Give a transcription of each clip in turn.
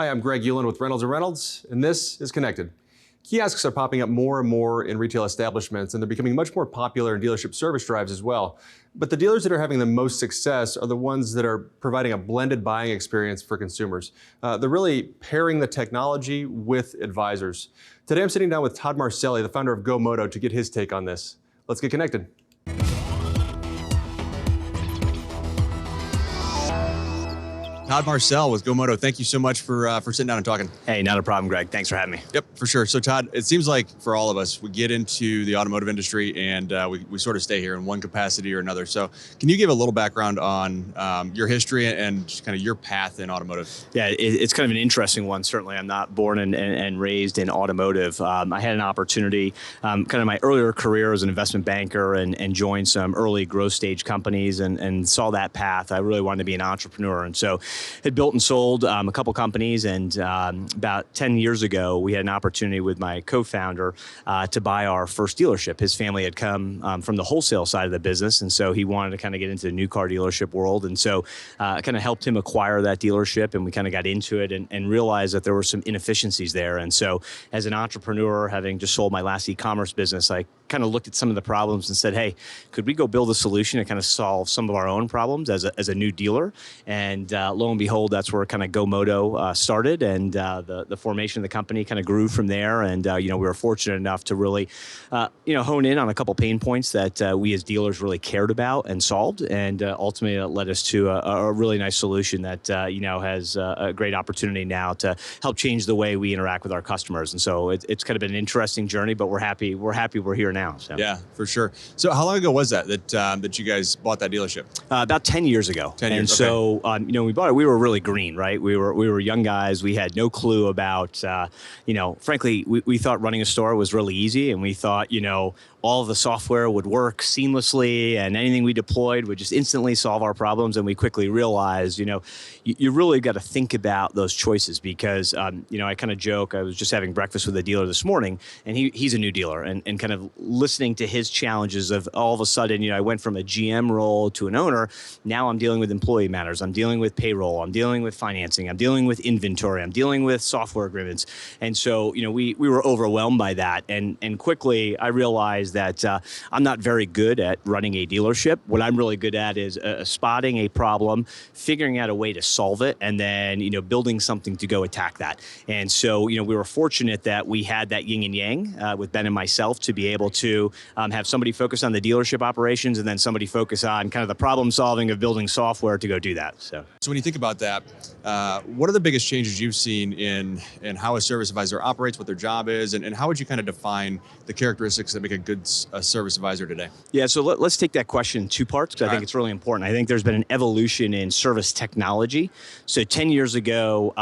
Hi, I'm Greg Euland with Reynolds & Reynolds, and this is Connected. Kiosks are popping up more and more in retail establishments, and they're becoming much more popular in dealership service drives as well. But the dealers that are having the most success are the ones that are providing a blended buying experience for consumers. They're really pairing the technology with advisors. Today I'm sitting down with Todd Marcelli, the founder of GoMoto, to get his take on this. Let's get connected. Todd Marcel with GoMoto. Thank you so much for sitting down and talking. Hey, not a problem, Greg. Thanks for having me. Yep, for sure. So Todd, it seems like for all of us, we get into the automotive industry and we sort of stay here in one capacity or another. So can you give a little background on your history and just kind of your path in automotive? Yeah, it's kind of an interesting one. Certainly, I'm not born and raised in automotive. I had an opportunity, kind of my earlier career as an investment banker and joined some early growth stage companies and saw that path. I really wanted to be an entrepreneur. And so had built and sold a couple companies, and about 10 years ago, we had an opportunity with my co-founder to buy our first dealership. His family had come from the wholesale side of the business, and so he wanted to kind of get into the new car dealership world. And so I kind of helped him acquire that dealership, and we kind of got into it and realized that there were some inefficiencies there. And so as an entrepreneur, having just sold my last e-commerce business, I kind of looked at some of the problems and said, hey, could we go build a solution to kind of solve some of our own problems as a new dealer? And lo and behold, that's where kind of GoMoto started, and the formation of the company kind of grew from there. And we were fortunate enough to really hone in on a couple pain points that we as dealers really cared about and solved, and ultimately it led us to a really nice solution that has a great opportunity now to help change the way we interact with our customers. And so it's kind of been an interesting journey, but we're happy we're here now. So. Yeah, for sure. So how long ago was that you guys bought that dealership? About 10 years ago. 10 years. And so we bought it. We were really green, right? We were young guys. We had no clue about frankly, we thought running a store was really easy, and we thought all of the software would work seamlessly and anything we deployed would just instantly solve our problems. And we quickly realized, you really got to think about those choices because, I kind of joke, I was just having breakfast with a dealer this morning, and he's a new dealer, and kind of listening to his challenges of all of a sudden, I went from a GM role to an owner. Now I'm dealing with employee matters. I'm dealing with payroll. I'm dealing with financing. I'm dealing with inventory. I'm dealing with software agreements. And so, we were overwhelmed by that. And quickly I realized that I'm not very good at running a dealership. What I'm really good at is spotting a problem, figuring out a way to solve it, and then, building something to go attack that. And so, we were fortunate that we had that yin and yang with Ben and myself to be able to have somebody focus on the dealership operations and then somebody focus on kind of the problem solving of building software to go do that. So when you think about that, what are the biggest changes you've seen in how a service advisor operates, what their job is, and how would you kind of define the characteristics that make a good service advisor today? Yeah, so let's take that question in two parts because I think it's really important. I think there's been an evolution in service technology. So 10 years ago,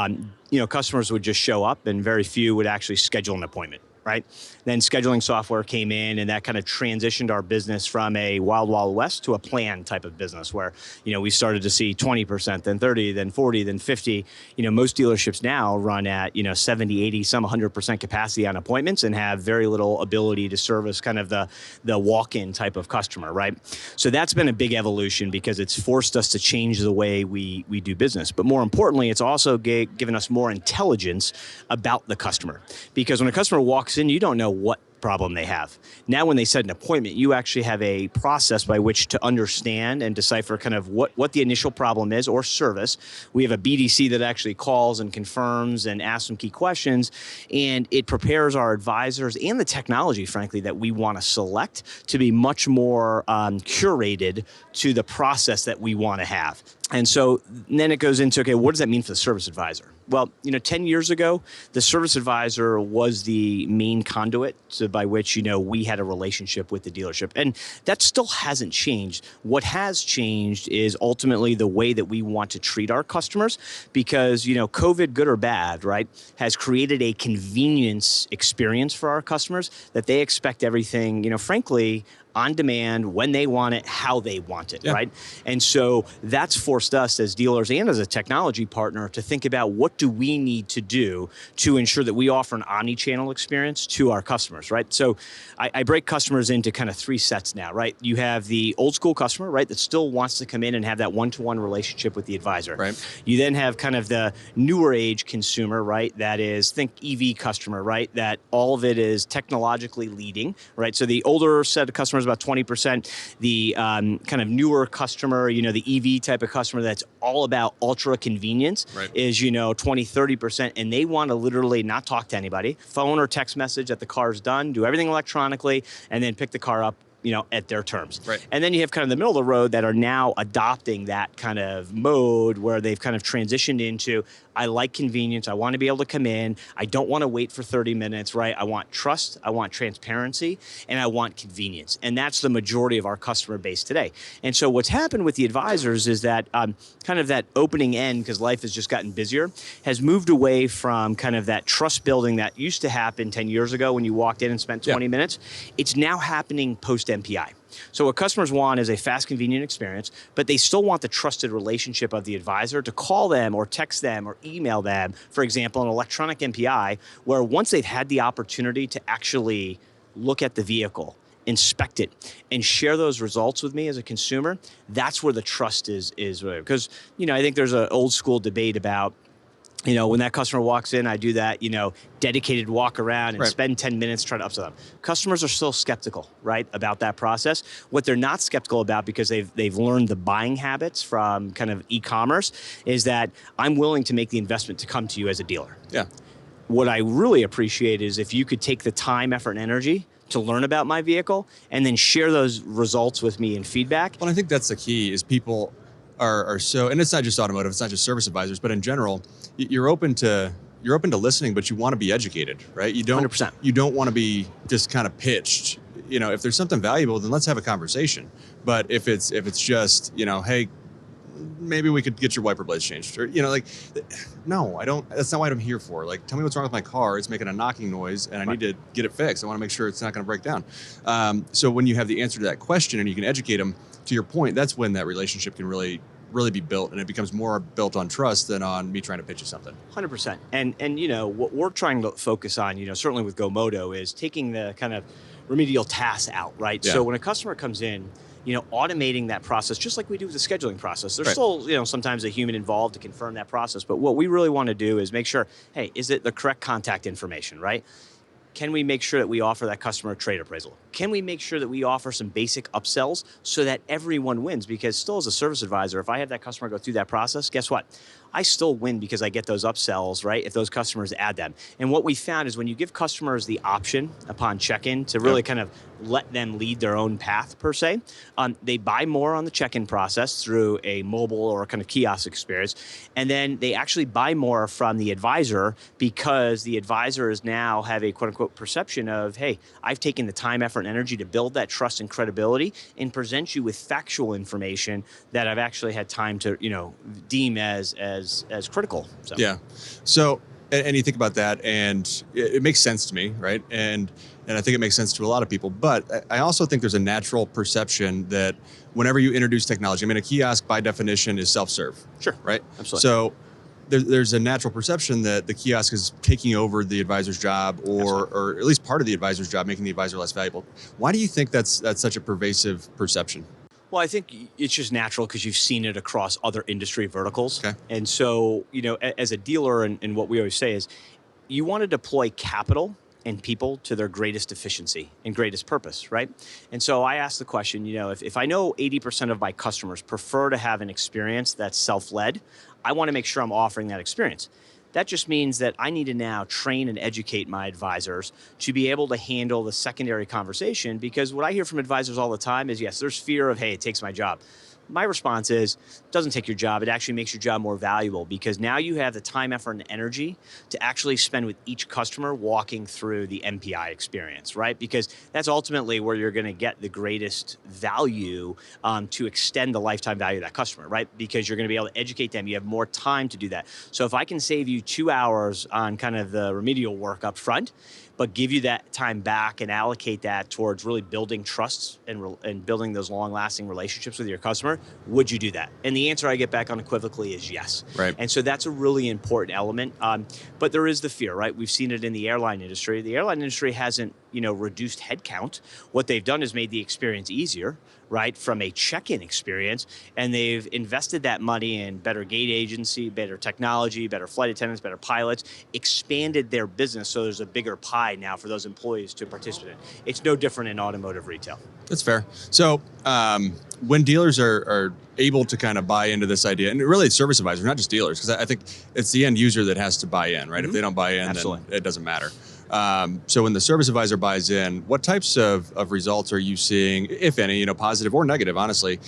customers would just show up and very few would actually schedule an appointment. Right? Then scheduling software came in, and that kind of transitioned our business from a wild, wild west to a plan type of business where, we started to see 20%, then 30, then 40, then 50. Most dealerships now run at, 70, 80, some 100% capacity on appointments and have very little ability to service kind of the walk-in type of customer, right? So that's been a big evolution because it's forced us to change the way we do business. But more importantly, it's also given us more intelligence about the customer. Because when a customer walks in, you don't know what problem they have. Now, when they set an appointment, you actually have a process by which to understand and decipher kind of what the initial problem is or service. We have a BDC that actually calls and confirms and asks some key questions, and it prepares our advisors and the technology, frankly, that we want to select to be much more curated to the process that we want to have. And so then it goes into, okay, what does that mean for the service advisor? Well, 10 years ago, the service advisor was the main conduit by which, we had a relationship with the dealership. And that still hasn't changed. What has changed is ultimately the way that we want to treat our customers because, COVID, good or bad, right, has created a convenience experience for our customers that they expect everything, frankly, on demand, when they want it, how they want it, right? And so that's forced us as dealers and as a technology partner to think about what do we need to do to ensure that we offer an omni-channel experience to our customers, right? So I break customers into kind of 3 sets now, right? You have the old school customer, right, that still wants to come in and have that one-to-one relationship with the advisor. Right. You then have kind of the newer age consumer, right, that is, think EV customer, right, that all of it is technologically leading, right? So the older set of customers, about 20%, the kind of newer customer, the EV type of customer that's all about ultra convenience is, 20, 30%, and they want to literally not talk to anybody, phone or text message that the car's done, do everything electronically, and then pick the car up at their terms. Right. And then you have kind of the middle of the road that are now adopting that kind of mode where they've kind of transitioned into, I like convenience. I want to be able to come in. I don't want to wait for 30 minutes, right? I want trust. I want transparency, and I want convenience. And that's the majority of our customer base today. And so what's happened with the advisors is that kind of that opening end, because life has just gotten busier, has moved away from kind of that trust building that used to happen 10 years ago when you walked in and spent 20 minutes. It's now happening post MPI. So what customers want is a fast, convenient experience, but they still want the trusted relationship of the advisor to call them or text them or email them, for example, an electronic MPI, where once they've had the opportunity to actually look at the vehicle, inspect it, and share those results with me as a consumer, that's where the trust is because, I think there's an old school debate about, when that customer walks in, I do that, dedicated walk around and spend 10 minutes trying to upsell them. Customers are still skeptical, right, about that process. What they're not skeptical about, because they've learned the buying habits from kind of e-commerce, is that I'm willing to make the investment to come to you as a dealer. Yeah. What I really appreciate is if you could take the time, effort, and energy to learn about my vehicle and then share those results with me in feedback. Well, I think that's the key is people are so, and it's not just automotive, it's not just service advisors, but in general, you're open to listening, but you want to be educated, right? You don't 100%. You don't want to be just kind of pitched. If there's something valuable, then let's have a conversation. But if it's just, hey, maybe we could get your wiper blades changed, or no, I don't. That's not what I'm here for. Like, tell me what's wrong with my car. It's making a knocking noise, and I need to get it fixed. I want to make sure it's not going to break down. So when you have the answer to that question and you can educate them, to your point, that's when that relationship can really be built, and it becomes more built on trust than on me trying to pitch you something. 100%. And what we're trying to focus on, certainly with GoMoto, is taking the kind of remedial tasks out, right? Yeah. So when a customer comes in, automating that process, just like we do with the scheduling process. There's still, sometimes a human involved to confirm that process. But what we really want to do is make sure, hey, is it the correct contact information, right? Can we make sure that we offer that customer a trade appraisal? Can we make sure that we offer some basic upsells so that everyone wins? Because still, as a service advisor, if I have that customer go through that process, guess what? I still win because I get those upsells, right, if those customers add them. And what we found is when you give customers the option upon check-in to really kind of let them lead their own path, per se, they buy more on the check-in process through a mobile or kind of kiosk experience. And then they actually buy more from the advisor because the advisors now have a quote-unquote perception of, hey, I've taken the time, effort, and energy to build that trust and credibility and present you with factual information that I've actually had time to, deem as critical. So. Yeah. So, and you think about that, and it makes sense to me, right? And I think it makes sense to a lot of people. But I also think there's a natural perception that whenever you introduce technology, a kiosk by definition is self-serve. Sure. Right? Absolutely. So there's a natural perception that the kiosk is taking over the advisor's job, or at least part of the advisor's job, making the advisor less valuable. Why do you think that's such a pervasive perception? Well, I think it's just natural because you've seen it across other industry verticals. Okay. And so, as a dealer, and what we always say is you want to deploy capital and people to their greatest efficiency and greatest purpose, right? And so I ask the question, if I know 80% of my customers prefer to have an experience that's self-led, I want to make sure I'm offering that experience. That just means that I need to now train and educate my advisors to be able to handle the secondary conversation, because what I hear from advisors all the time is, yes, there's fear of, hey, it takes my job. My response is, it doesn't take your job. It actually makes your job more valuable because now you have the time, effort, and energy to actually spend with each customer walking through the MPI experience, right? Because that's ultimately where you're going to get the greatest value to extend the lifetime value of that customer, right? Because you're going to be able to educate them. You have more time to do that. So if I can save you 2 hours on kind of the remedial work up front, but give you that time back and allocate that towards really building trusts and building those long-lasting relationships with your customer, would you do that? And the answer I get back unequivocally is yes. Right. And so that's a really important element. But there is the fear, right? We've seen it in the airline industry. The airline industry hasn't, reduced headcount. What they've done is made the experience easier, right, from a check-in experience, and they've invested that money in better gate agency, better technology, better flight attendants, better pilots, expanded their business so there's a bigger pie now for those employees to participate in. It's no different in automotive retail. That's fair. So when dealers are able to kind of buy into this idea, and really it's service advisors, not just dealers, because I think it's the end user that has to buy in, right? If they don't buy in, Absolutely. then it doesn't matter. So when the service advisor buys in, what types of results are you seeing, if any, positive or negative, honestly,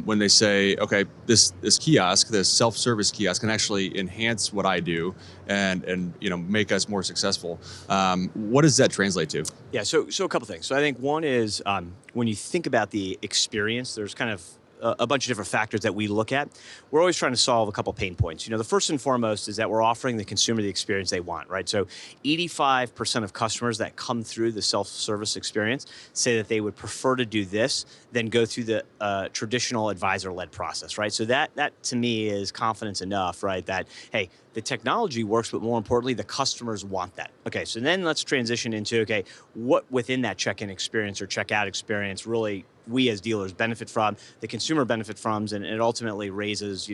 when they say, okay, this kiosk, this self-service kiosk can actually enhance what I do and make us more successful. What does that translate to? Yeah, so a couple things. So I think one is when you think about the experience, there's kind of a bunch of different factors that we look at. We're always trying to solve a couple pain points. The first and foremost is that we're offering the consumer the experience they want, right? So 85% of customers that come through the self-service experience say that they would prefer to do this than go through the traditional advisor-led process, right? So that to me is confidence enough, right? That, hey, the technology works, but more importantly, the customers want that. Okay, so then let's transition into, okay, what within that check-in experience or checkout experience really we as dealers benefit from, the consumer benefit from, and it ultimately raises,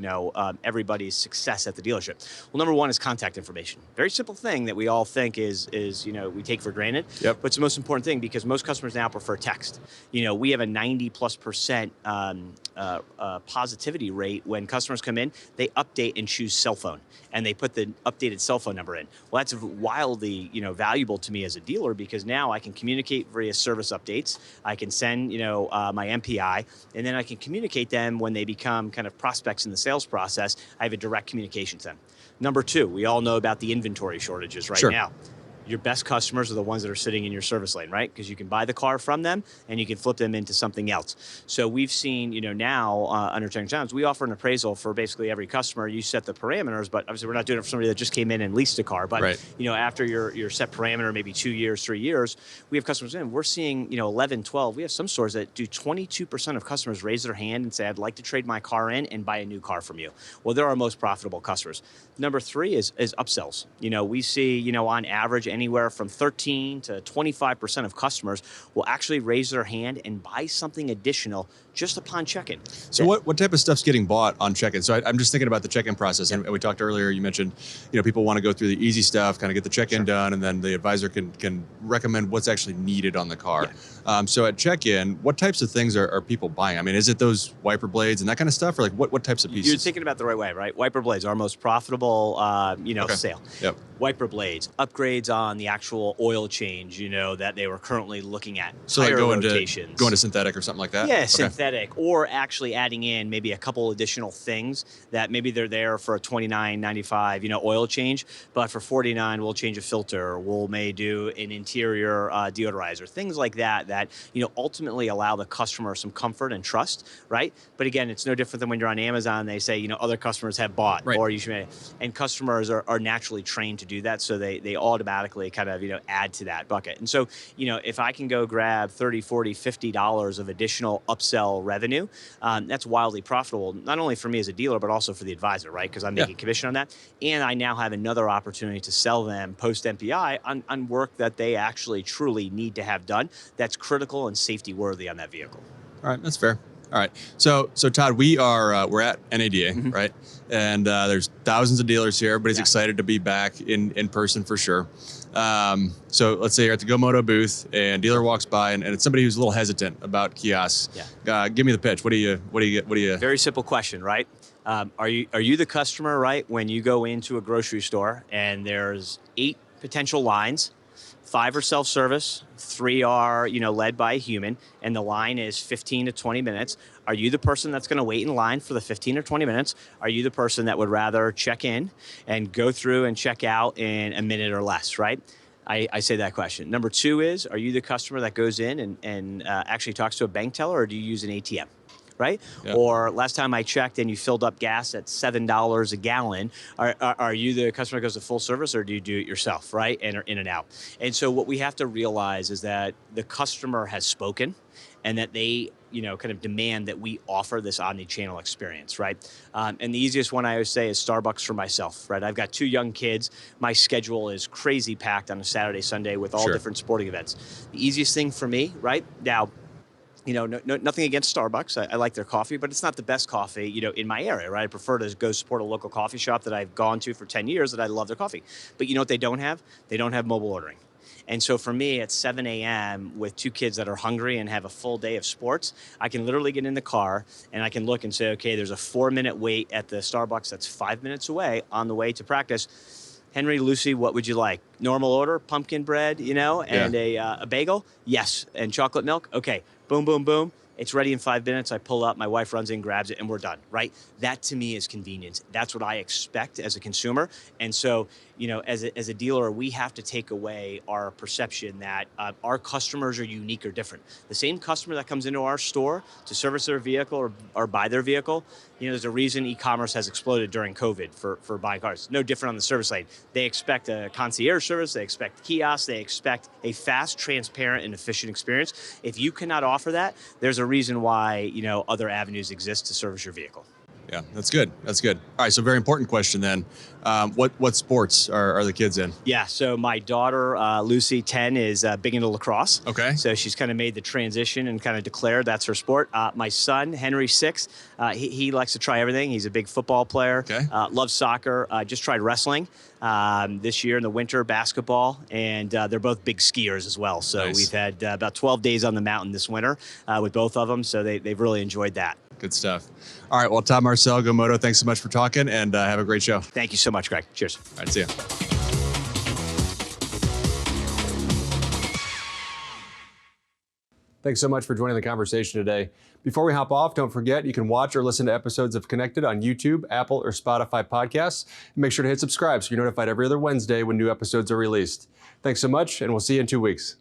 everybody's success at the dealership. Well, number one is contact information. Very simple thing that we all think is we take for granted. Yep. But it's the most important thing because most customers now prefer text. We have a 90+% positivity rate when customers come in, they update and choose cell phone, and they put the updated cell phone number in. Well, that's wildly, valuable to me as a dealer because now I can communicate via service updates. I can send, my MPI, and then I can communicate them when they become kind of prospects in the sales process. I have a direct communication to them. Number two, we all know about the inventory shortages right Sure. now. Your best customers are the ones that are sitting in your service lane, right? Because you can buy the car from them and you can flip them into something else. So we've seen, now under Checking Times, we offer an appraisal for basically every customer. You set the parameters, but obviously we're not doing it for somebody that just came in and leased a car. But Right. After your set parameter, maybe 2 years, 3 years, we have customers in. We're seeing 11, 12. We have some stores that do 22% of customers raise their hand and say, "I'd like to trade my car in and buy a new car from you." Well, they're our most profitable customers. Number three is upsells. We see on average anywhere from 13 to 25% of customers will actually raise their hand and buy something additional just upon check-in. So what type of stuff's getting bought on check-in? So I'm just thinking about the check-in process. And we talked earlier, you mentioned, people want to go through the easy stuff, kind of get the check-in done, and then the advisor can recommend what's actually needed on the car. Yeah. So at check-in, what types of things are people buying? I mean, is it those wiper blades and that kind of stuff? Or like what types of pieces? You're thinking about the right way, right? Wiper blades, our most profitable, Okay. sale. Yep. Wiper blades, upgrades on the actual oil change, that they were currently looking at. So like Tire going rotations. to synthetic or something like that? Yeah, Okay. synthetic, or actually adding in maybe a couple additional things that maybe they're there for a $29.95, oil change, but for $49 we'll change a filter, may do an interior deodorizer, things like that ultimately allow the customer some comfort and trust, right? But again, it's no different than when you're on Amazon, they say, other customers have bought, Right. or you should, and customers are naturally trained to do that, so they automatically kind of, add to that bucket. And so, if I can go grab $30, $40, $50 of additional upsell revenue, that's wildly profitable, not only for me as a dealer, but also for the advisor, right? Because I'm making commission on that. And I now have another opportunity to sell them post MPI on work that they actually truly need to have done that's critical and safety worthy on that vehicle. All right, that's fair. All right, so Todd, we're at NADA, right? And there's thousands of dealers here. Everybody's excited to be back in person for sure. So let's say you're at the GoMoto booth and dealer walks by and it's somebody who's a little hesitant about kiosks. Yeah. Give me the pitch. What do you? Very simple question, right? Are you the customer, right? When you go into a grocery store and there's 8 potential lines, 5 are self-service, 3 are, led by a human, and the line is 15 to 20 minutes. Are you the person that's going to wait in line for the 15 or 20 minutes? Are you the person that would rather check in and go through and check out in a minute or less, right? I say that question. Number 2 is, are you the customer that goes in and actually talks to a bank teller, or do you use an ATM? Right? Yeah. Or last time I checked and you filled up gas at $7 a gallon, are you the customer that goes to full service, or do you do it yourself, right? And are in and out. And so what we have to realize is that the customer has spoken, and that they, kind of demand that we offer this omni-channel experience, right? And the easiest one I always say is Starbucks for myself, right? I've got 2 young kids. My schedule is crazy packed on a Saturday, Sunday with all Sure. different sporting events. The easiest thing for me, right? Now, nothing against Starbucks. I like their coffee, but it's not the best coffee, in my area, right? I prefer to go support a local coffee shop that I've gone to for 10 years that I love their coffee. But you know what they don't have? They don't have mobile ordering. And so for me, at 7 a.m. with 2 kids that are hungry and have a full day of sports, I can literally get in the car and I can look and say, okay, there's a 4-minute wait at the Starbucks that's 5 minutes away on the way to practice. Henry, Lucy, what would you like? Normal order, pumpkin bread, and a bagel? Yes. And chocolate milk? Okay. Boom, boom, boom. It's ready in 5 minutes. I pull up, my wife runs in, grabs it, and we're done, right? That to me is convenience. That's what I expect as a consumer. And so, as a dealer, we have to take away our perception that our customers are unique or different. The same customer that comes into our store to service their vehicle or buy their vehicle, there's a reason e-commerce has exploded during COVID for buying cars. No different on the service side. They expect a concierge service, they expect kiosks, they expect a fast, transparent, and efficient experience. If you cannot offer that, there's a reason why, other avenues exist to service your vehicle. Yeah, that's good. That's good. All right, so very important question then. What sports are the kids in? Yeah, so my daughter, Lucy, 10, is big into lacrosse. Okay. So she's kind of made the transition and kind of declared that's her sport. My son, Henry, 6, he likes to try everything. He's a big football player. Okay. Loves soccer. Just tried wrestling this year in the winter, basketball, and they're both big skiers as well. So Nice. we've had about 12 days on the mountain this winter with both of them, so they've really enjoyed that. Good stuff. All right, well, Tom Marcel, GoMoto, thanks so much for talking, and have a great show. Thank you so much, Greg. Cheers. All right, see ya. Thanks so much for joining the conversation today. Before we hop off, don't forget you can watch or listen to episodes of Connected on YouTube, Apple, or Spotify podcasts. And make sure to hit subscribe so you're notified every other Wednesday when new episodes are released. Thanks so much, and we'll see you in 2 weeks.